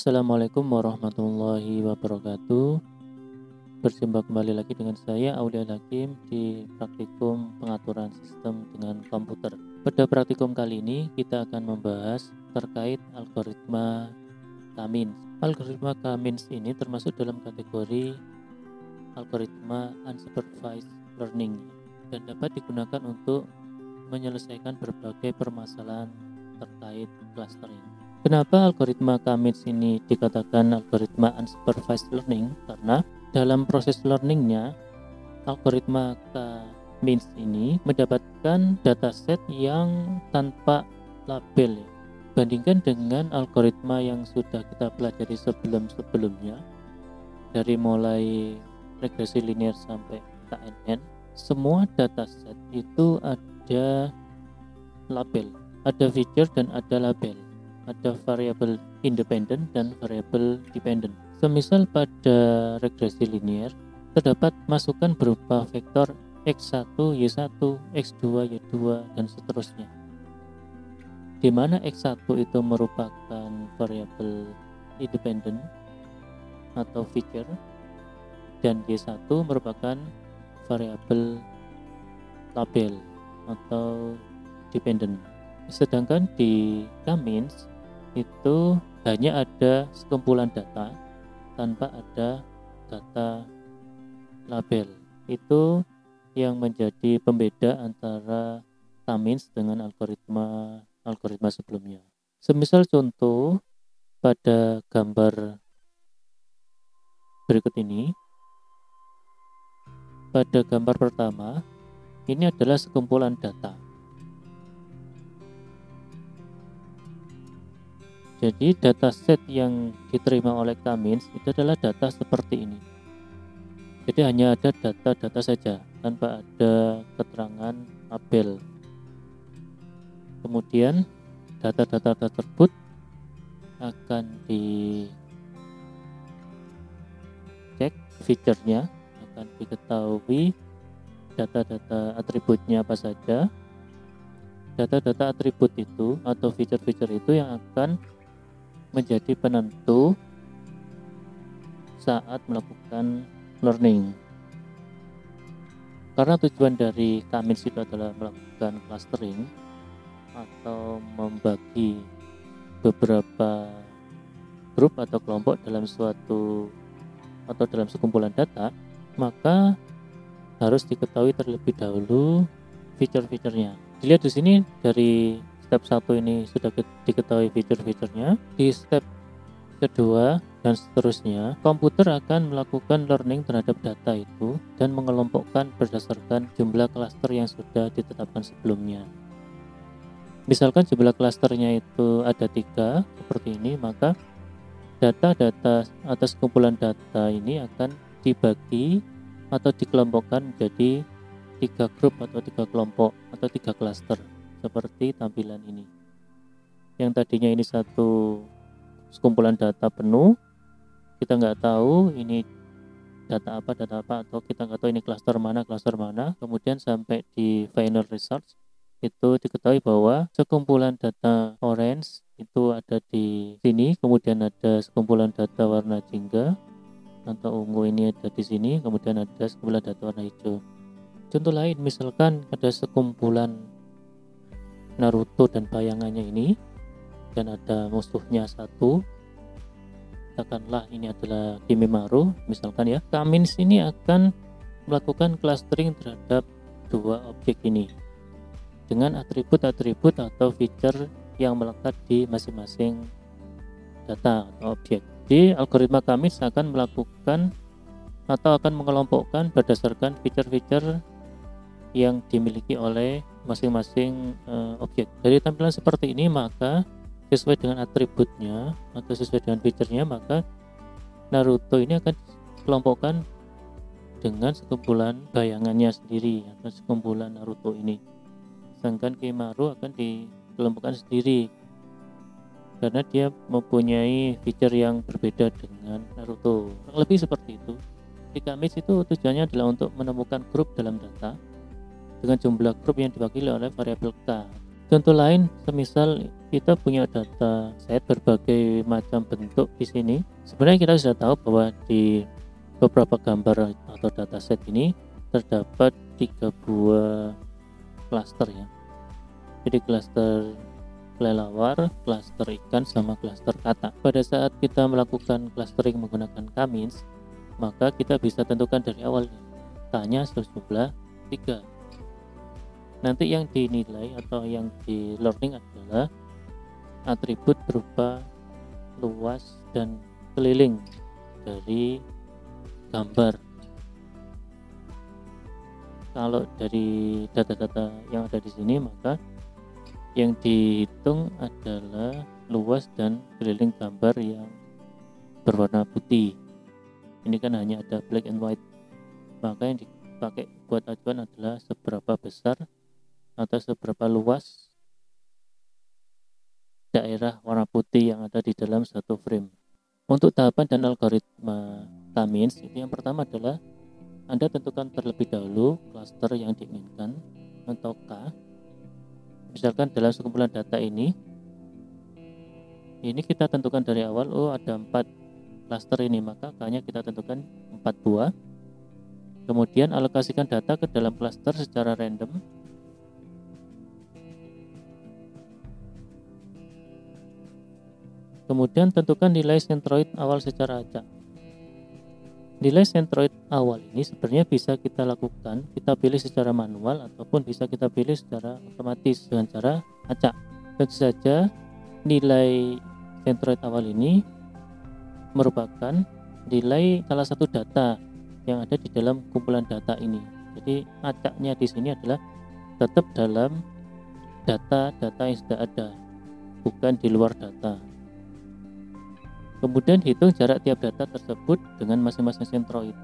Assalamualaikum warahmatullahi wabarakatuh. Berjumpa kembali lagi dengan saya Aulia Hakim di praktikum pengaturan sistem dengan komputer. Pada praktikum kali ini kita akan membahas terkait algoritma K-means. Algoritma K-means ini termasuk dalam kategori algoritma unsupervised learning dan dapat digunakan untuk menyelesaikan berbagai permasalahan terkait clustering. Kenapa algoritma K-means ini dikatakan algoritma unsupervised learning? Karena dalam proses learningnya, algoritma K-means ini mendapatkan dataset yang tanpa label. Bandingkan dengan algoritma yang sudah kita pelajari sebelum-sebelumnya, dari mulai regresi linear sampai KNN, semua dataset itu ada label, ada feature dan ada label. Ada variabel independen dan variabel dependent. Semisal pada regresi linear terdapat masukan berupa vektor x1, y1, x2, y2 dan seterusnya. Di mana x1 itu merupakan variabel independen atau feature dan y1 merupakan variabel label atau dependent. Sedangkan di K-means itu hanya ada sekumpulan data tanpa ada data label. Itu yang menjadi pembeda antara K-means dengan algoritma sebelumnya. Semisal contoh pada gambar berikut ini, pada gambar pertama ini adalah sekumpulan data. Jadi dataset yang diterima oleh K-means itu adalah data seperti ini. Jadi hanya ada data-data saja tanpa ada keterangan label. Kemudian data-data tersebut akan dicek feature-nya, akan diketahui data-data atributnya apa saja. Data-data atribut itu atau feature-feature itu yang akan menjadi penentu saat melakukan learning. Karena tujuan dari K-means itu adalah melakukan clustering atau membagi beberapa grup atau kelompok dalam suatu atau dalam sekumpulan data, maka harus diketahui terlebih dahulu feature-featurenya. Dilihat di sini dari step 1 ini sudah diketahui fitur-fiturnya. Di step kedua dan seterusnya, komputer akan melakukan learning terhadap data itu dan mengelompokkan berdasarkan jumlah klaster yang sudah ditetapkan sebelumnya. Misalkan jumlah klasternya itu ada 3 seperti ini, maka data-data atas kumpulan data ini akan dibagi atau dikelompokkan menjadi 3 grup atau 3 kelompok atau 3 klaster. Seperti tampilan ini. Yang tadinya ini satu sekumpulan data penuh, kita nggak tahu ini data apa, atau kita nggak tahu ini klaster mana, kemudian sampai di final results itu diketahui bahwa sekumpulan data orange itu ada di sini, kemudian ada sekumpulan data warna jingga atau ungu ini ada di sini, kemudian ada sekumpulan data warna hijau. Contoh lain, misalkan ada sekumpulan Naruto dan bayangannya ini dan ada musuhnya satu, katakanlah ini adalah Kimimaro misalkan ya. K-means ini akan melakukan clustering terhadap 2 objek ini dengan atribut-atribut atau feature yang melekat di masing-masing data atau objek. Jadi algoritma K-means akan melakukan atau akan mengelompokkan berdasarkan feature-feature yang dimiliki oleh masing-masing objek. Dari tampilan seperti ini, maka sesuai dengan atributnya atau sesuai dengan fiturnya, maka Naruto ini akan dikelompokkan dengan sekumpulan bayangannya sendiri atau sekumpulan Naruto ini. Sedangkan Kimimaro akan dikelompokkan sendiri karena dia mempunyai fitur yang berbeda dengan Naruto. Lebih seperti itu. Di K-means itu tujuannya adalah untuk menemukan grup dalam data dengan jumlah grup yang diwakili oleh variabel K. Contoh lain, semisal kita punya data set berbagai macam bentuk di sini. Sebenarnya kita sudah tahu bahwa di beberapa gambar atau dataset ini terdapat 3 buah klaster ya. Jadi klaster kelelawar, klaster ikan, sama klaster kata. Pada saat kita melakukan clustering menggunakan K-means, maka kita bisa tentukan dari awal katanya sejumlah 3. Nanti yang dinilai atau yang di learning adalah atribut berupa luas dan keliling dari gambar. Kalau dari data-data yang ada di sini, maka yang dihitung adalah luas dan keliling gambar yang berwarna putih. Ini kan hanya ada black and white, maka yang dipakai buat acuan adalah seberapa besar atau seberapa luas daerah warna putih yang ada di dalam satu frame. Untuk tahapan dan algoritma K-means, itu yang pertama adalah Anda tentukan terlebih dahulu klaster yang diinginkan atau K. Misalkan dalam sekumpulan data ini kita tentukan dari awal, oh ada 4 klaster ini, maka K-nya kita tentukan 4 buah. Kemudian alokasikan data ke dalam klaster secara random. Kemudian tentukan nilai sentroid awal secara acak. Nilai sentroid awal ini sebenarnya bisa kita lakukan, kita pilih secara manual ataupun bisa kita pilih secara otomatis dengan cara acak. Tentu saja nilai sentroid awal ini merupakan nilai salah satu data yang ada di dalam kumpulan data ini. Jadi acaknya di sini adalah tetap dalam data-data yang sudah ada, bukan di luar data. Kemudian hitung jarak tiap data tersebut dengan masing-masing sentroid.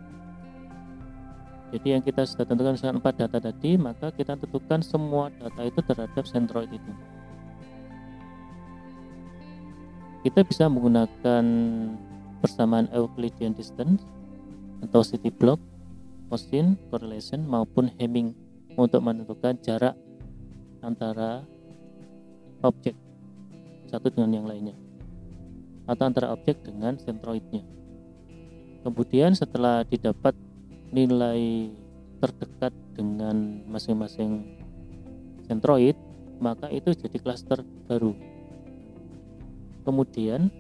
Jadi yang kita sudah tentukan misalkan 4 data tadi, maka kita tentukan semua data itu terhadap sentroid itu. Kita bisa menggunakan persamaan Euclidean distance atau city block, Gaussian correlation maupun Hamming untuk menentukan jarak antara objek satu dengan yang lainnya, atau antara objek dengan sentroidnya. Kemudian setelah didapat nilai terdekat dengan masing-masing sentroid, maka itu jadi klaster baru. Kemudian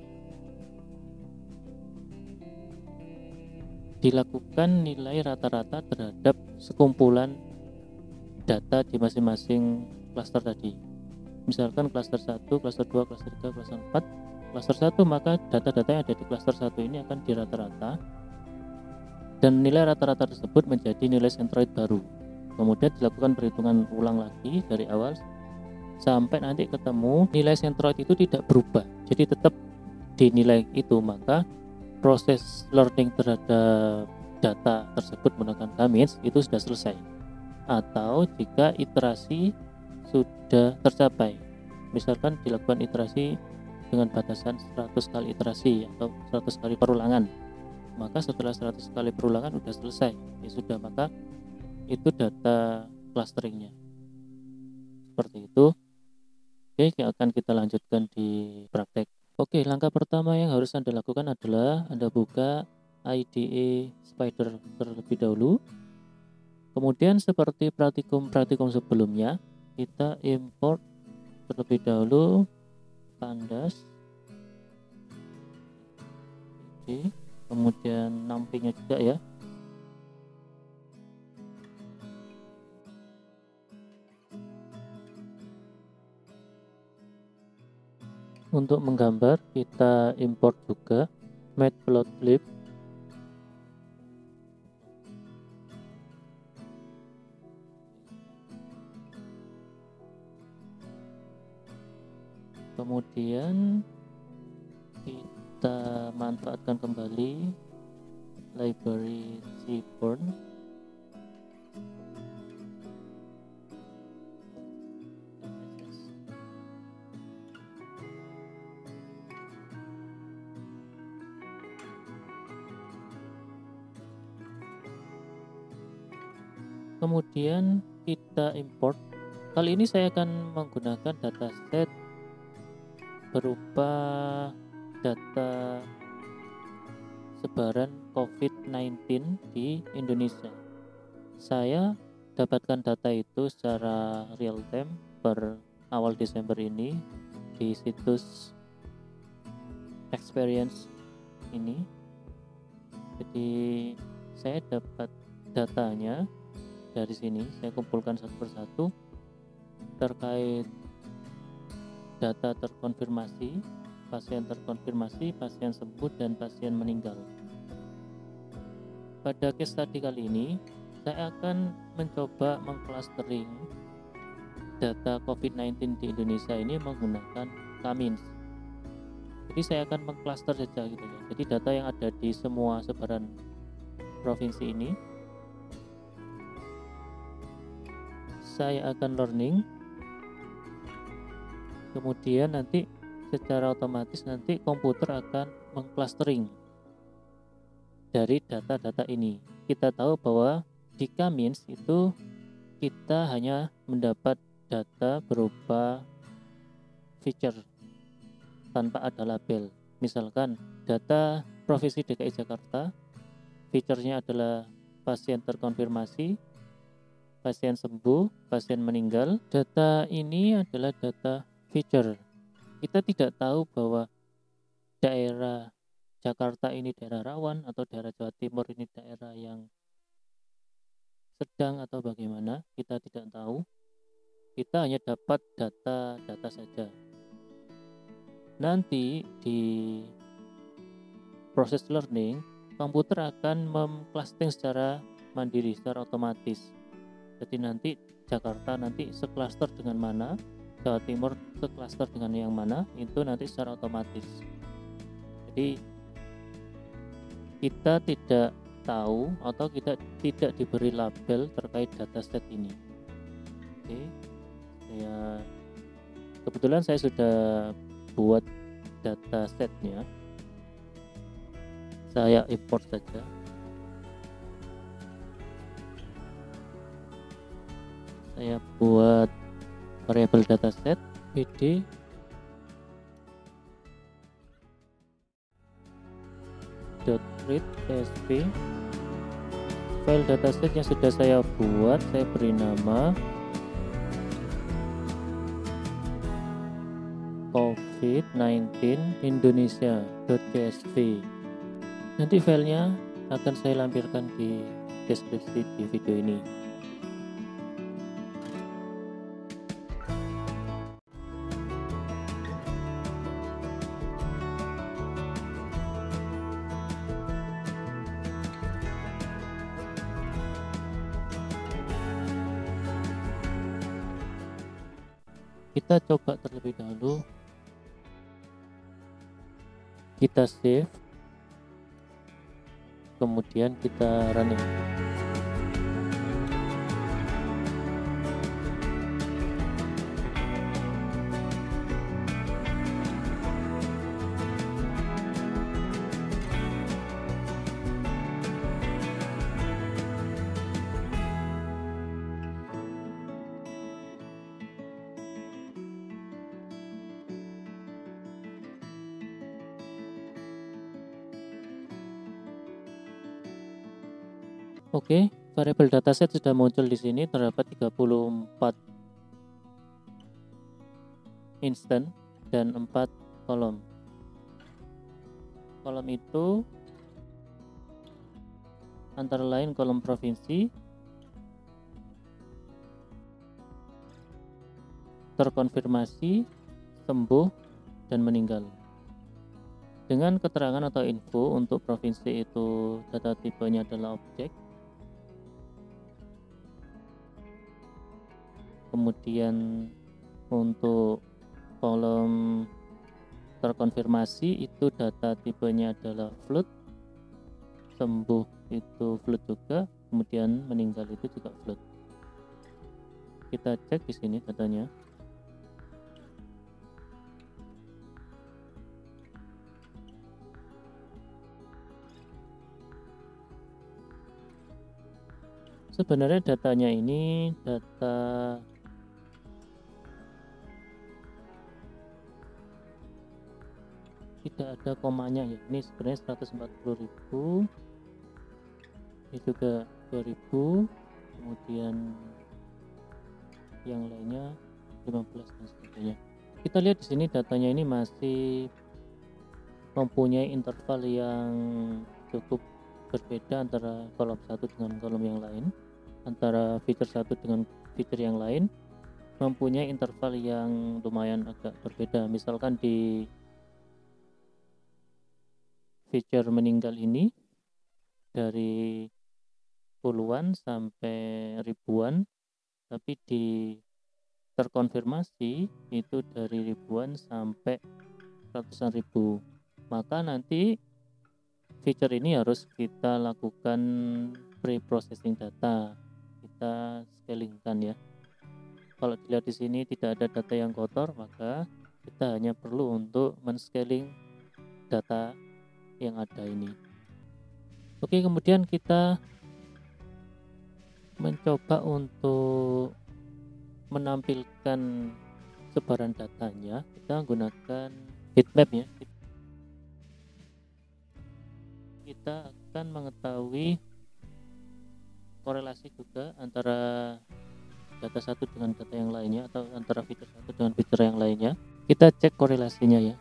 dilakukan nilai rata-rata terhadap sekumpulan data di masing-masing klaster tadi. Misalkan klaster 1, klaster 2, klaster 3, klaster 4. Klaster 1, maka data-data yang ada di klaster 1 ini akan dirata-rata dan nilai rata-rata tersebut menjadi nilai sentroid baru. Kemudian dilakukan perhitungan ulang lagi dari awal sampai nanti ketemu nilai sentroid itu tidak berubah, jadi tetap dinilai itu, maka proses learning terhadap data tersebut menggunakan K-means itu sudah selesai. Atau jika iterasi sudah tercapai, misalkan dilakukan iterasi dengan batasan 100 kali iterasi atau 100 kali perulangan, maka setelah 100 kali perulangan sudah selesai, ya sudah, maka itu data clusteringnya. Seperti itu. Oke, akan kita lanjutkan di praktek. Oke, langkah pertama yang harus Anda lakukan adalah Anda buka IDE Spider terlebih dahulu. Kemudian seperti praktikum sebelumnya, kita import terlebih dahulu Pandas, oke, kemudian nampingnya juga ya. Untuk menggambar kita import juga Matplotlib. Kemudian kita manfaatkan kembali library Seaborn. Kemudian kita import. Kali ini saya akan menggunakan dataset berupa data sebaran COVID-19 di Indonesia. Saya dapatkan data itu secara real time per awal Desember ini di situs Experience ini. Jadi saya dapat datanya dari sini, saya kumpulkan satu persatu terkait data terkonfirmasi, pasien terkonfirmasi, pasien sembuh, dan pasien meninggal. Pada case study kali ini, saya akan mencoba mengclustering data COVID-19 di Indonesia ini menggunakan Kamins. Jadi saya akan mengcluster saja gitu ya. Jadi data yang ada di semua sebaran provinsi ini, saya akan learning, kemudian nanti secara otomatis nanti komputer akan mengclustering dari data-data ini. Kita tahu bahwa di Kamins itu kita hanya mendapat data berupa feature tanpa ada label. Misalkan data Provinsi DKI Jakarta, feature-nya adalah pasien terkonfirmasi, pasien sembuh, pasien meninggal. Data ini adalah data feature. Kita tidak tahu bahwa daerah Jakarta ini daerah rawan atau daerah Jawa Timur ini daerah yang sedang atau bagaimana, kita tidak tahu. Kita hanya dapat data-data saja. Nanti di proses learning, komputer akan mengclustering secara mandiri, secara otomatis. Jadi nanti Jakarta nanti sekluster dengan mana, Jawa Timur sekluster dengan yang mana, itu nanti secara otomatis. Jadi kita tidak tahu atau kita tidak diberi label terkait dataset ini. Oke, kebetulan saya sudah buat datasetnya, saya import saja. Saya buat variabel dataset pd .read csv. File dataset yang sudah saya buat, saya beri nama COVID-19 Indonesia.csv. Nanti filenya akan saya lampirkan di deskripsi di video ini. Kita coba terlebih dahulu, kita save, kemudian kita running. Oke, variabel dataset sudah muncul di sini, terdapat 34 instan dan 4 kolom. Kolom itu antara lain kolom provinsi, terkonfirmasi, sembuh, dan meninggal. Dengan keterangan atau info untuk provinsi itu data tipenya adalah objek. Kemudian untuk kolom terkonfirmasi itu data tipenya adalah float, sembuh itu float juga, kemudian meninggal itu juga float. Kita cek di sini datanya. Sebenarnya datanya ini data tidak ada komanya ya. Ini sebenarnya 140.000, ini juga 2000, kemudian yang lainnya 15 dan sebagainya. Kita lihat di sini datanya ini masih mempunyai interval yang cukup berbeda antara kolom satu dengan kolom yang lain, antara feature satu dengan feature yang lain mempunyai interval yang lumayan agak berbeda. Misalkan di feature meninggal ini dari puluhan sampai ribuan, tapi di terkonfirmasi itu dari ribuan sampai ratusan ribu. Maka nanti feature ini harus kita lakukan pre-processing data, kita scalingkan ya. Kalau dilihat di sini tidak ada data yang kotor, maka kita hanya perlu untuk men-scaling data yang ada ini. Oke, kemudian kita mencoba untuk menampilkan sebaran datanya. Kita menggunakan heatmap ya. Kita akan mengetahui korelasi juga antara data satu dengan data yang lainnya, atau antara fitur satu dengan fitur yang lainnya. Kita cek korelasinya ya.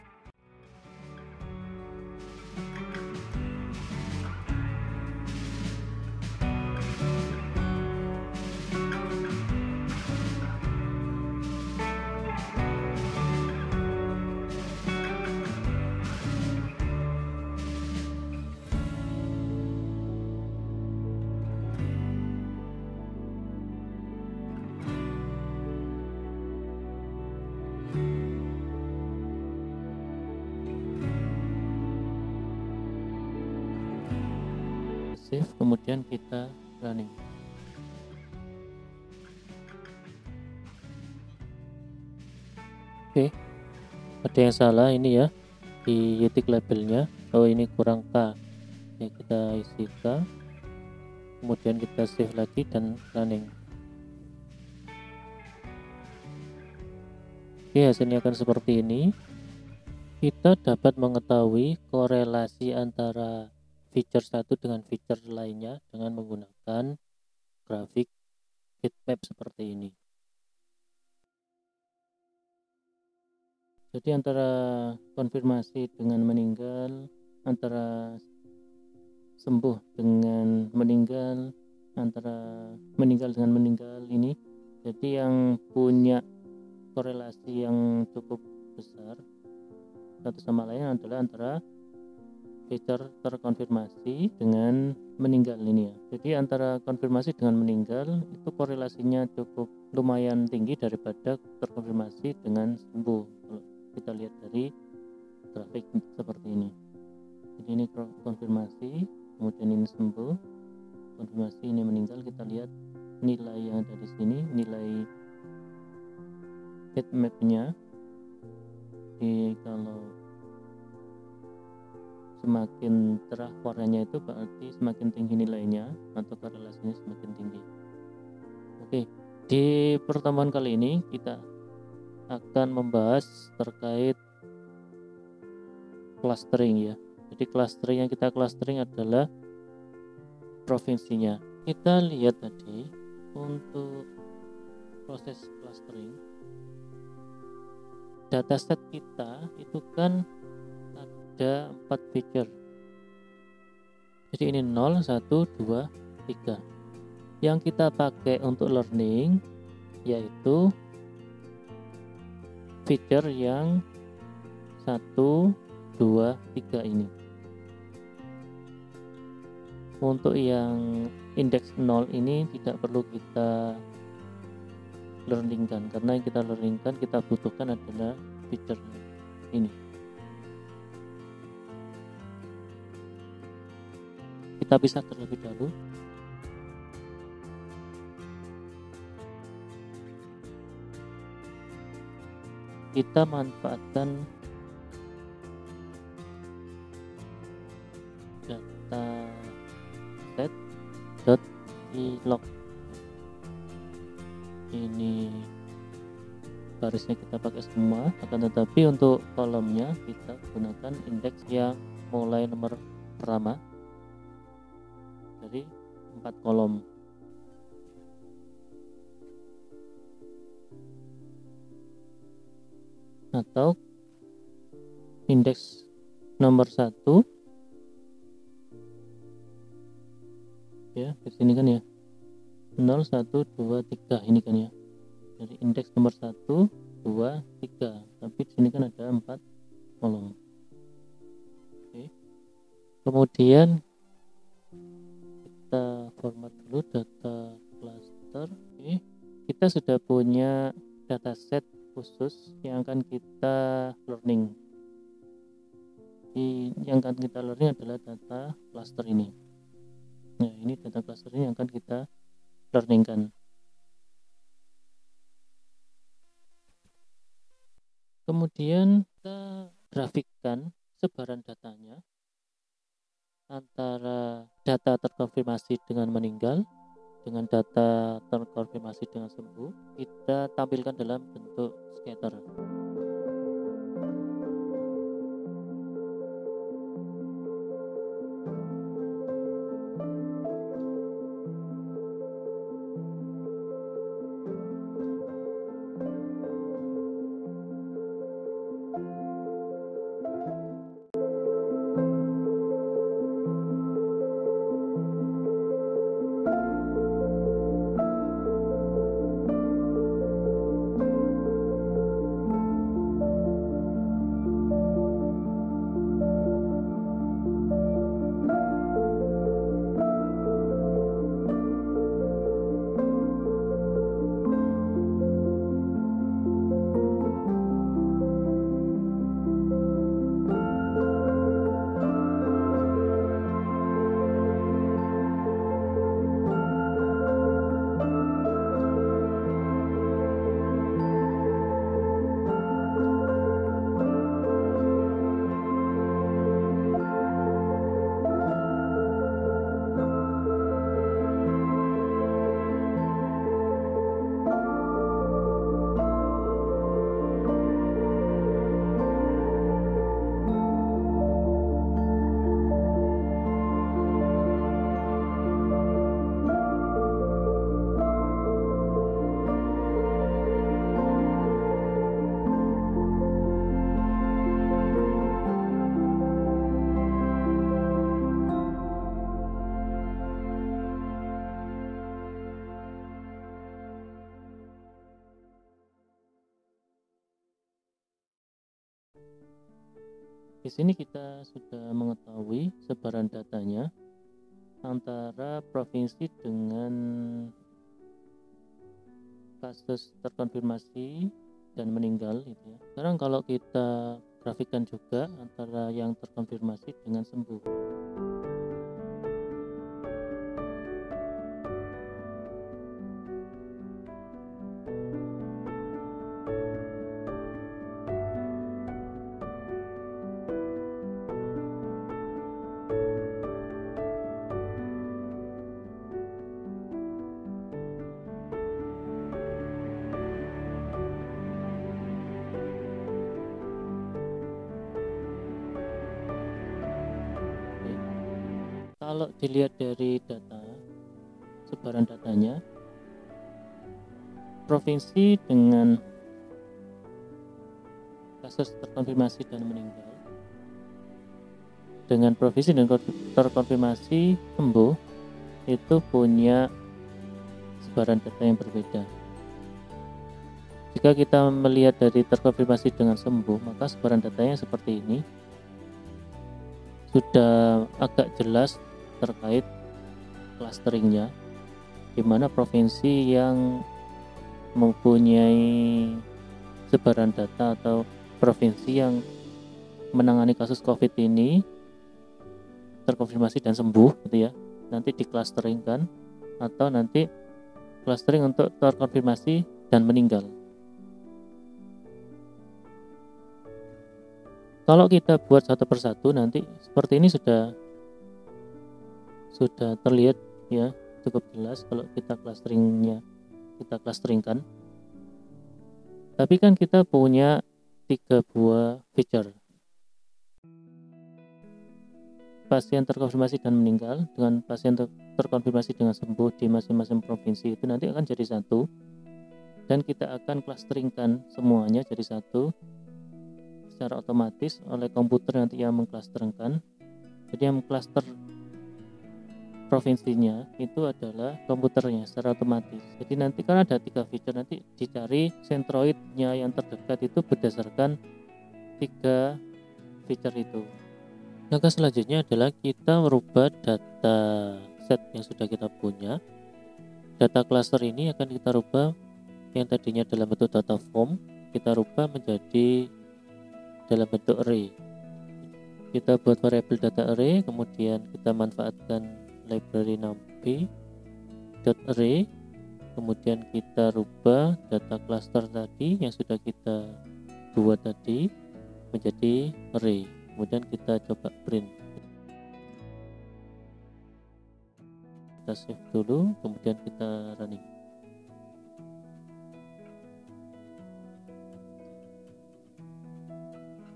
Save, kemudian kita running. Oke, ada yang salah ini ya di titik labelnya. Oh, ini kurang K ya, kita isi K, kemudian kita save lagi dan running. Oke, hasilnya akan seperti ini. Kita dapat mengetahui korelasi antara feature satu dengan feature lainnya dengan menggunakan grafik heatmap seperti ini. Jadi antara konfirmasi dengan meninggal, antara sembuh dengan meninggal, antara meninggal dengan meninggal ini, jadi yang punya korelasi yang cukup besar satu sama lain adalah antara feature terkonfirmasi dengan meninggal ini ya. Jadi antara konfirmasi dengan meninggal itu korelasinya cukup lumayan tinggi daripada terkonfirmasi dengan sembuh. Kalau kita lihat dari grafik seperti ini. Jadi ini konfirmasi, kemudian ini sembuh, konfirmasi, ini meninggal. Kita lihat nilai yang ada di sini, nilai heatmap-nya. Jadi kalau semakin cerah warnanya itu berarti semakin tinggi nilainya atau korelasinya semakin tinggi. Oke, di pertemuan kali ini kita akan membahas terkait clustering ya. Jadi clustering yang kita clustering adalah provinsinya. Kita lihat tadi untuk proses clustering, dataset kita itu kan ada 4 feature. Jadi ini 0, 1, 2, 3. Yang kita pakai untuk learning yaitu feature yang 1, 2, 3 ini. Untuk yang indeks 0 ini tidak perlu kita learningkan, karena yang kita learningkan, kita butuhkan adalah feature ini. Kita bisa terlebih dahulu. Kita manfaatkan data set.log. Ini barisnya kita pakai semua, akan tetapi untuk kolomnya kita gunakan indeks yang mulai nomor pertama dari 4 kolom. Atau indeks nomor 1 ya, di sini kan ya, 0 1 2 3 ini kan ya. Dari indeks nomor 1 2 3, tapi di sini kan ada 4 kolom. Oke. Kemudian kita format dulu data cluster. Oke. Kita sudah punya dataset khusus yang akan kita learning. Yang akan kita learning adalah data cluster ini. Nah, ini data cluster ini yang akan kita learningkan. Kemudian kita grafikkan sebaran datanya antara data terkonfirmasi dengan meninggal dengan data terkonfirmasi dengan sembuh. Kita tampilkan dalam bentuk scatter. Di sini kita sudah mengetahui sebaran datanya antara provinsi dengan kasus terkonfirmasi dan meninggal gitu ya. Sekarang kalau kita grafikkan juga antara yang terkonfirmasi dengan sembuh. Kalau dilihat dari data sebaran datanya, provinsi dengan kasus terkonfirmasi dan meninggal dengan provinsi dan terkonfirmasi sembuh itu punya sebaran data yang berbeda. Jika kita melihat dari terkonfirmasi dengan sembuh, maka sebaran datanya seperti ini, sudah agak jelas terkait clusteringnya, di mana provinsi yang mempunyai sebaran data atau provinsi yang menangani kasus COVID ini terkonfirmasi dan sembuh gitu ya, nanti diklusteringkan, atau nanti clustering untuk terkonfirmasi dan meninggal. Kalau kita buat satu persatu nanti seperti ini sudah terlihat ya, cukup jelas kalau kita clusteringkan. Tapi kan kita punya 3 buah feature. Pasien terkonfirmasi dan meninggal dengan pasien terkonfirmasi dengan sembuh di masing-masing provinsi itu nanti akan jadi satu, dan kita akan clusteringkan semuanya jadi satu secara otomatis oleh komputer nanti yang mengklasterkan. Jadi yang cluster provinsinya itu adalah komputernya secara otomatis. Jadi nanti kan ada 3 feature, nanti dicari sentroidnya yang terdekat itu berdasarkan 3 feature itu. Langkah selanjutnya adalah kita merubah data set yang sudah kita punya. Data cluster ini akan kita rubah, yang tadinya dalam bentuk data form kita rubah menjadi dalam bentuk array. Kita buat variabel data array, kemudian kita manfaatkan library numpy.array, kemudian kita rubah data cluster tadi yang sudah kita buat tadi menjadi array. Kemudian kita coba print. Kita save dulu, kemudian kita running.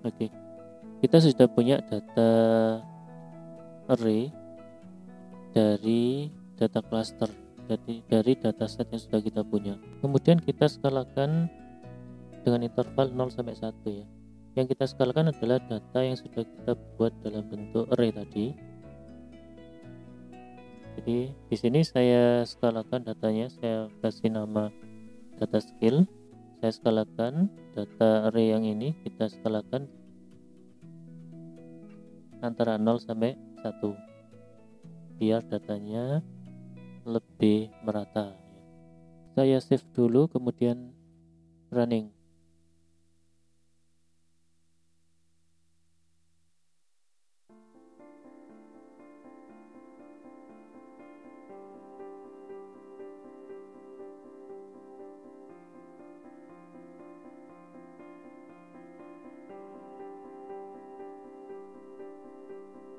Oke, kita sudah punya data array dari data cluster, jadi dari dataset yang sudah kita punya. Kemudian kita skalakan dengan interval 0 sampai 1 ya. Yang kita skalakan adalah data yang sudah kita buat dalam bentuk array tadi. Jadi di sini saya skalakan datanya, saya kasih nama data scale. Saya skalakan data array yang ini, kita skalakan antara 0 sampai 1 biar datanya lebih merata. Saya save dulu, kemudian running.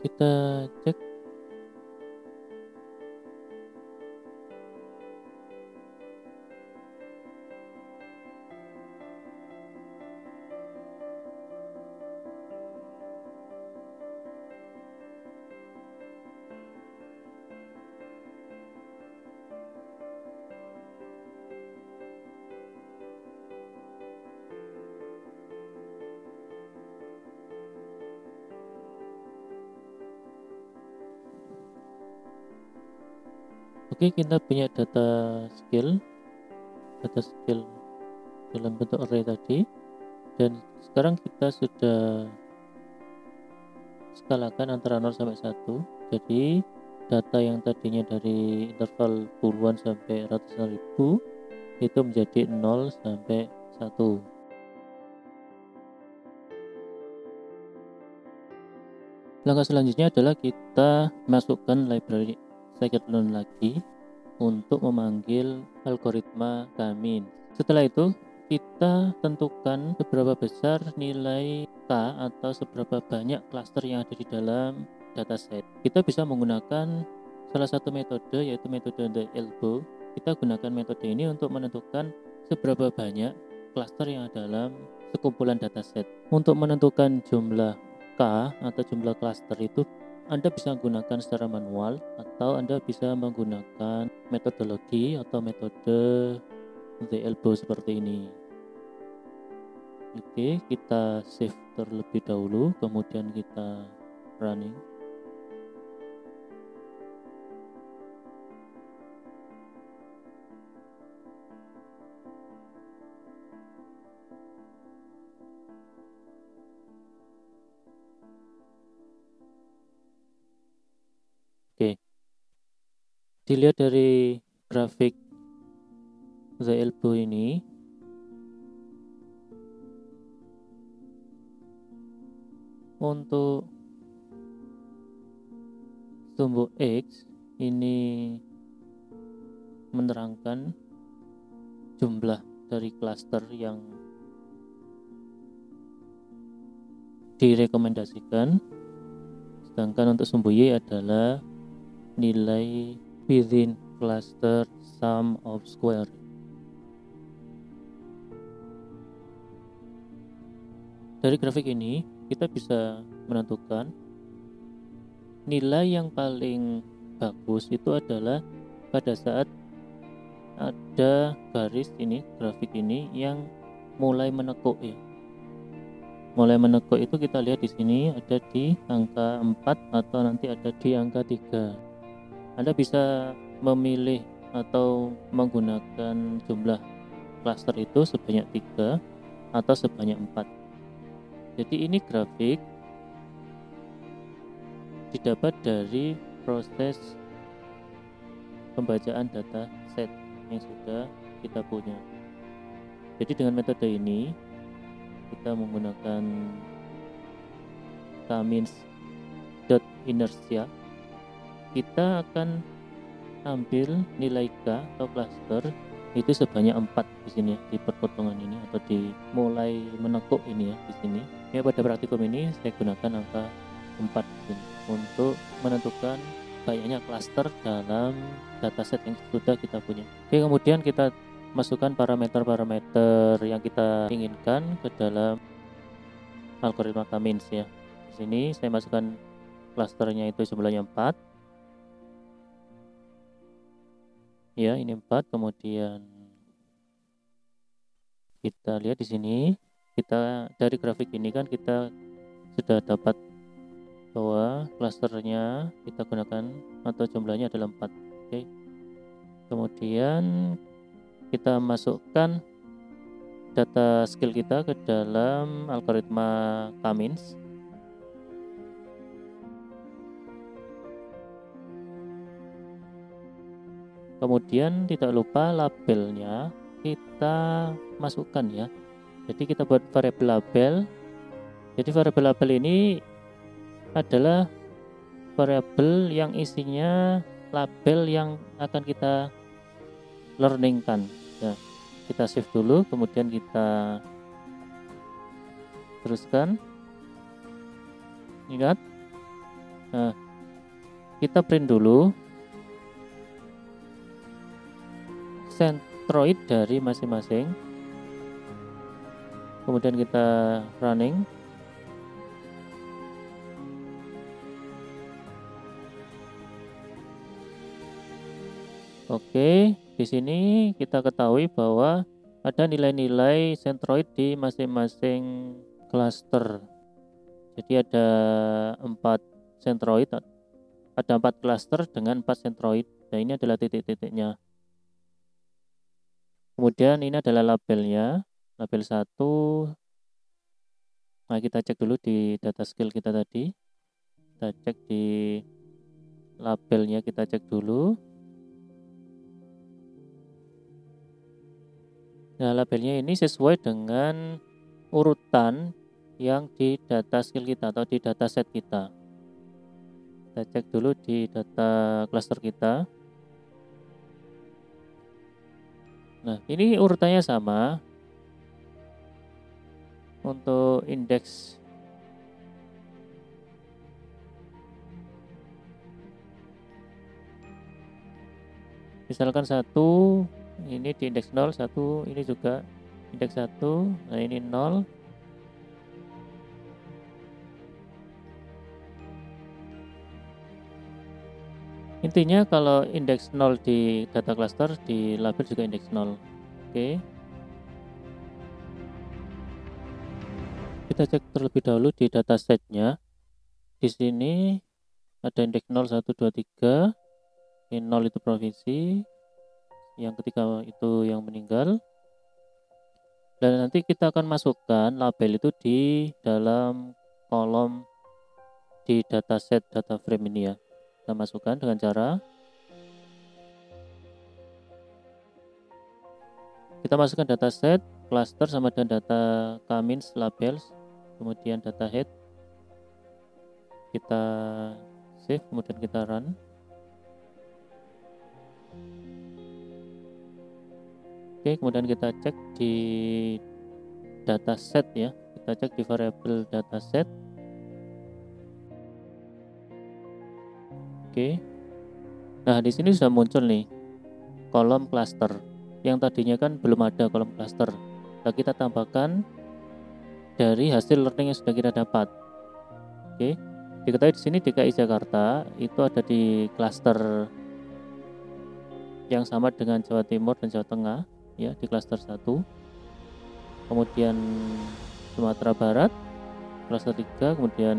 Kita cek. Oke, kita punya data scale dalam bentuk array tadi, dan sekarang kita sudah skalakan antara 0 sampai 1. Jadi data yang tadinya dari interval puluhan sampai ratusan ribu itu menjadi 0 sampai 1. Langkah selanjutnya adalah kita masukkan library scikit-learn lagi untuk memanggil algoritma K-means. Setelah itu kita tentukan seberapa besar nilai K atau seberapa banyak klaster yang ada di dalam dataset. Kita bisa menggunakan salah satu metode, yaitu metode the elbow. Kita gunakan metode ini untuk menentukan seberapa banyak klaster yang ada dalam sekumpulan dataset. Untuk menentukan jumlah K atau jumlah klaster itu Anda bisa menggunakan secara manual, atau Anda bisa menggunakan metodologi atau metode the elbow seperti ini. Oke, kita save terlebih dahulu, kemudian kita running. Oke, dilihat dari grafik the elbow ini, untuk sumbu X ini menerangkan jumlah dari klaster yang direkomendasikan, sedangkan untuk sumbu Y adalah nilai within cluster sum of square. dari grafik ini kita bisa menentukan nilai yang paling bagus itu adalah pada saat ada garis ini, grafik ini yang mulai menekuk ya. Mulai menekuk itu kita lihat di sini ada di angka 4 atau nanti ada di angka 3. Anda bisa memilih atau menggunakan jumlah klaster itu sebanyak 3 atau sebanyak 4. Jadi ini grafik didapat dari proses pembacaan data set yang sudah kita punya. Jadi dengan metode ini kita menggunakan K-means.inertia, kita akan ambil nilai K atau cluster itu sebanyak 4 di sini ya, di perpotongan ini atau di mulai menekuk ini ya di sini. Ya pada praktikum ini saya gunakan angka 4 di sini untuk menentukan banyaknya cluster dalam dataset yang sudah kita punya. Oke, kemudian kita masukkan parameter-parameter yang kita inginkan ke dalam algoritma K-means ya. Di sini saya masukkan klasternya itu jumlahnya 4. Ya, ini 4. Kemudian kita lihat di sini, kita dari grafik ini kan kita sudah dapat bahwa klasternya kita gunakan atau jumlahnya adalah 4. Oke. Kemudian kita masukkan data skill kita ke dalam algoritma K-means. Kemudian tidak lupa labelnya kita masukkan ya. Jadi kita buat variabel label. Jadi variabel label ini adalah variabel yang isinya label yang akan kita learningkan. Nah, kita save dulu, kemudian kita teruskan. Ingat, nah, kita print dulu centroid dari masing-masing, kemudian kita running. Oke, di sini kita ketahui bahwa ada nilai-nilai centroid di masing-masing cluster. Jadi ada 4 centroid, ada 4 cluster dengan 4 centroid. Nah, ini adalah titik-titiknya. Kemudian ini adalah labelnya, label 1. Nah, kita cek dulu di data skill kita tadi. Kita cek di labelnya, kita cek dulu. Nah, labelnya ini sesuai dengan urutan yang di data skill kita atau di data set kita. Kita cek dulu di data cluster kita. Nah, ini urutannya sama. Untuk indeks misalkan 1, ini di indeks 0, 1, ini juga indeks 1, nah ini 0. Intinya kalau indeks 0 di data cluster, di label juga indeks 0. Oke. Kita cek terlebih dahulu di data setnya. Di sini ada indeks 0, 1, 2, 3. Ini 0 itu provinsi. Yang ketiga itu yang meninggal. Dan nanti kita akan masukkan label itu di dalam kolom di dataset data frame ini ya. Kita masukkan dengan cara kita masukkan dataset, cluster sama dengan data K-means labels, kemudian data head. Kita save, kemudian kita run. Oke, kemudian kita cek di dataset ya. Kita cek di variabel dataset. Oke. Nah, di sini sudah muncul nih kolom cluster. Yang tadinya kan belum ada kolom cluster. Nah, kita tambahkan dari hasil learning yang sudah kita dapat. Oke, diketahui di sini DKI Jakarta itu ada di klaster yang sama dengan Jawa Timur dan Jawa Tengah, ya, di klaster 1. Kemudian Sumatera Barat klaster 3, kemudian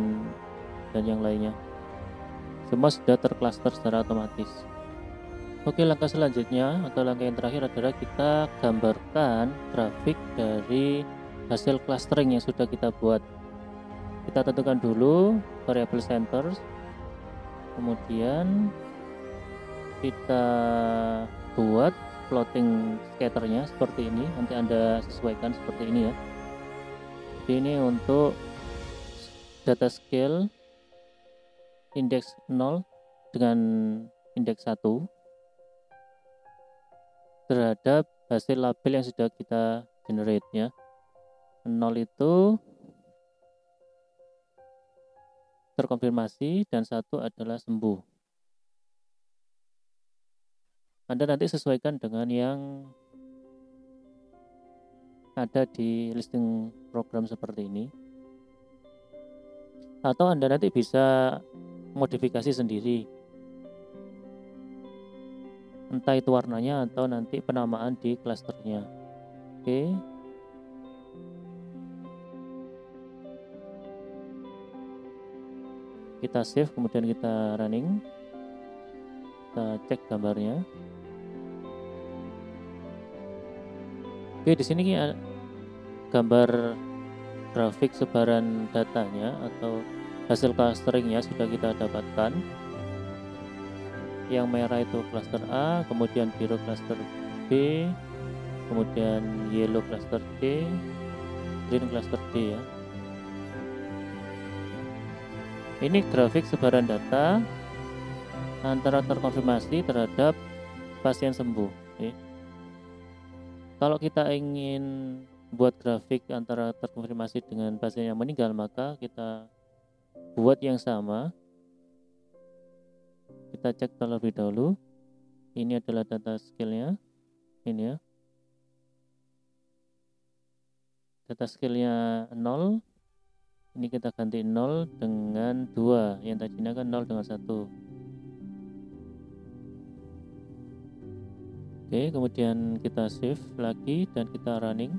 dan yang lainnya. Semua sudah terklaster secara otomatis. Oke, langkah selanjutnya atau langkah yang terakhir adalah kita gambarkan grafik dari hasil clustering yang sudah kita buat. Kita tentukan dulu variable centers, kemudian kita buat plotting scatternya seperti ini. Nanti Anda sesuaikan seperti ini ya. Jadi ini untuk data scale indeks 0 dengan indeks 1 terhadap hasil label yang sudah kita generate ya. 0 itu terkonfirmasi dan 1 adalah sembuh. Anda nanti sesuaikan dengan yang ada di listing program seperti ini. Atau Anda nanti bisa modifikasi sendiri, entah itu warnanya atau nanti penamaan di klasternya. Oke, kita save, kemudian kita running, kita cek gambarnya. Oke, di sini gambar grafik sebaran datanya atau hasil clusteringnya sudah kita dapatkan. Yang merah itu cluster A, kemudian biru cluster B, kemudian yellow cluster C, green cluster D ya. Ini grafik sebaran data antara terkonfirmasi terhadap pasien sembuh. Oke. Kalau kita ingin buat grafik antara terkonfirmasi dengan pasien yang meninggal, maka kita buat yang sama. Kita cek terlebih dahulu. Ini adalah data scale-nya. Ini ya. Data scale-nya 0. Ini kita ganti 0 dengan 2. Yang tadinya kan 0 dengan 1. Oke, kemudian kita save lagi dan kita running.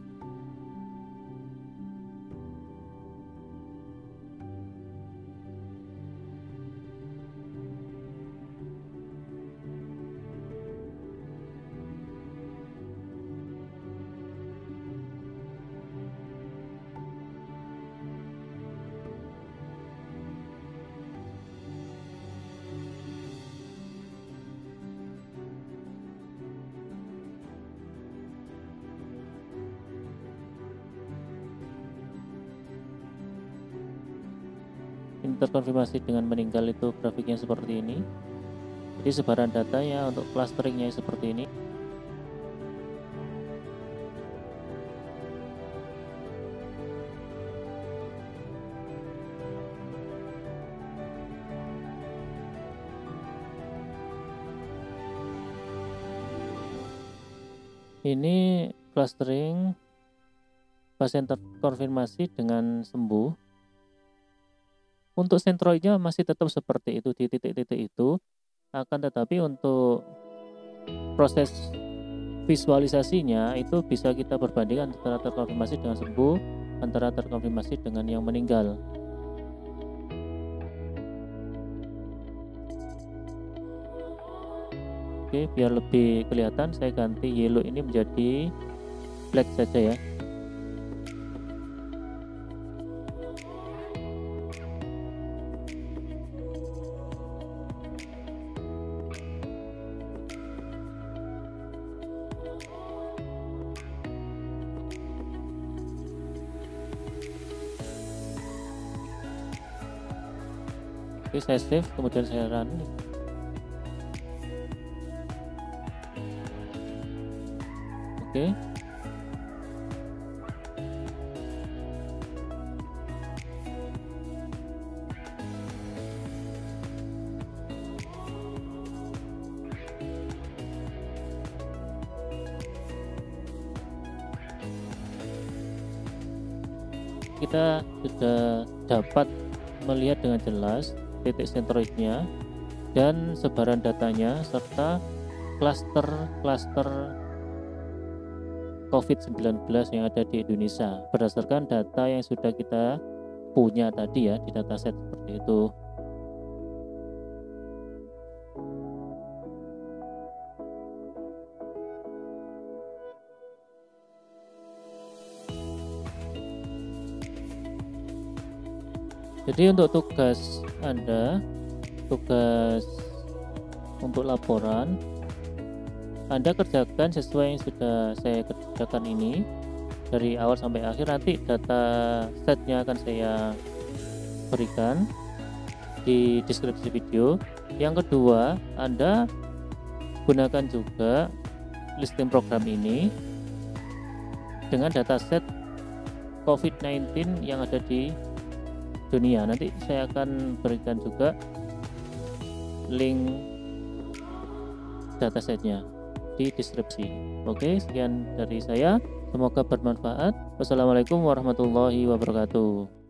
Ini terkonfirmasi dengan meninggal itu grafiknya seperti ini. Jadi sebaran datanya untuk clusteringnya seperti ini. Ini clustering pasien terkonfirmasi dengan sembuh. Untuk sentroidnya masih tetap seperti itu di titik-titik itu, akan tetapi untuk proses visualisasinya itu bisa kita perbandingkan antara terkonfirmasi dengan sembuh, antara terkonfirmasi dengan yang meninggal. Oke, biar lebih kelihatan saya ganti yellow ini menjadi black saja ya. Oke, saya save, kemudian saya run. Oke. kita sudah dapat melihat dengan jelas titik sentroidnya dan sebaran datanya serta klaster-klaster COVID-19 yang ada di Indonesia berdasarkan data yang sudah kita punya tadi ya di dataset seperti itu. Jadi untuk tugas Anda, tugas untuk laporan Anda kerjakan sesuai yang sudah saya kerjakan ini dari awal sampai akhir. Nanti data setnya akan saya berikan di deskripsi video. Yang kedua, Anda gunakan juga listing program ini dengan dataset COVID-19 yang ada di dunia. Nanti saya akan berikan juga link datasetnya di deskripsi. Oke, sekian dari saya, semoga bermanfaat. Wassalamualaikum warahmatullahi wabarakatuh.